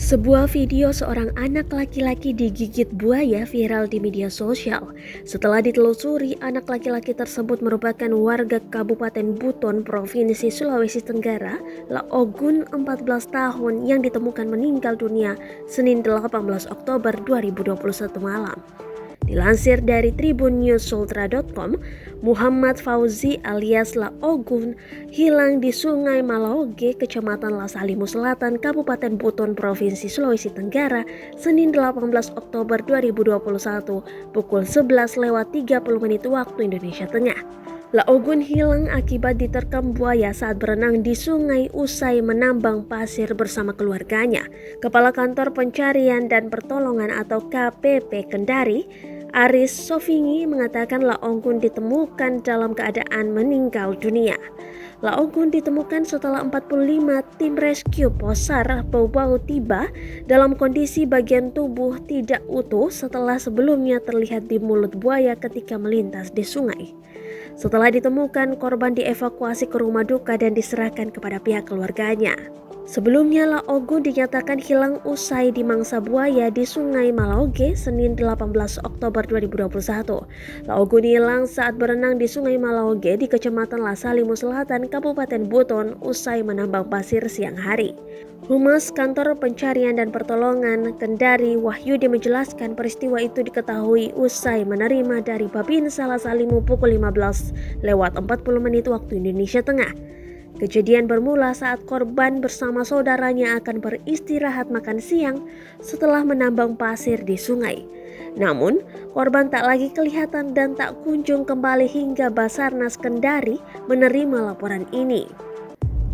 Sebuah video seorang anak laki-laki digigit buaya viral di media sosial. Setelah ditelusuri, anak laki-laki tersebut merupakan warga Kabupaten Buton, Provinsi Sulawesi Tenggara, Laogun 14 tahun yang ditemukan meninggal dunia Senin 18 Oktober 2021 malam. Dilansir dari tribunnews.sultra.com, Muhammad Fauzi alias Laogun hilang di Sungai Malaoge, Kecamatan Lasalimu Selatan, Kabupaten Buton, Provinsi Sulawesi Tenggara, Senin 18 Oktober 2021, pukul 11:30 waktu Indonesia Tengah. Laogun hilang akibat diterkam buaya saat berenang di sungai usai menambang pasir bersama keluarganya. Kepala Kantor Pencarian dan Pertolongan atau KPP Kendari, Aris Sofingi, mengatakan Laogun ditemukan dalam keadaan meninggal dunia. Laogun ditemukan setelah 45 tim rescue Posar Bau-Bau tiba dalam kondisi bagian tubuh tidak utuh setelah sebelumnya terlihat di mulut buaya ketika melintas di sungai. Setelah ditemukan, korban dievakuasi ke rumah duka dan diserahkan kepada pihak keluarganya. Sebelumnya, Laogun dinyatakan hilang usai dimangsa buaya di Sungai Malaoge Senin 18 Oktober 2021. Laogun hilang saat berenang di Sungai Malaoge di Kecamatan Lasalimu Selatan, Kabupaten Buton usai menambang pasir siang hari. Humas Kantor Pencarian dan Pertolongan Kendari, Wahyudi, menjelaskan peristiwa itu diketahui usai menerima dari Babinsa Lasalimu pukul 15:40 waktu Indonesia Tengah. Kejadian bermula saat korban bersama saudaranya akan beristirahat makan siang setelah menambang pasir di sungai. Namun, korban tak lagi kelihatan dan tak kunjung kembali hingga Basarnas Kendari menerima laporan ini.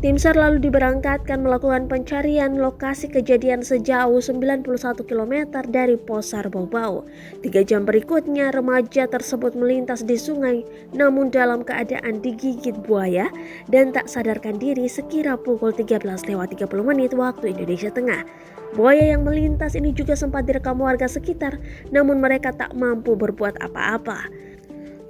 Tim SAR lalu diberangkatkan melakukan pencarian lokasi kejadian sejauh 91 km dari Posar Bau-Bau. 3 jam berikutnya remaja tersebut melintas di sungai namun dalam keadaan digigit buaya dan tak sadarkan diri sekira pukul 13:30 waktu Indonesia Tengah. Buaya yang melintas ini juga sempat direkam warga sekitar, namun mereka tak mampu berbuat apa-apa.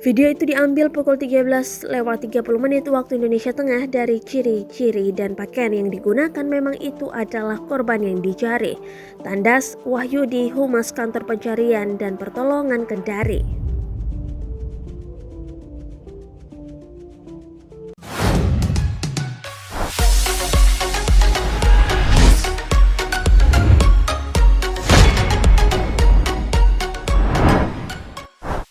Video itu diambil pukul 13:30 waktu Indonesia Tengah. Dari ciri-ciri dan pakaian yang digunakan memang itu adalah korban yang dicari. Tandas Wahyudi, Humas Kantor Pencarian dan Pertolongan Kendari.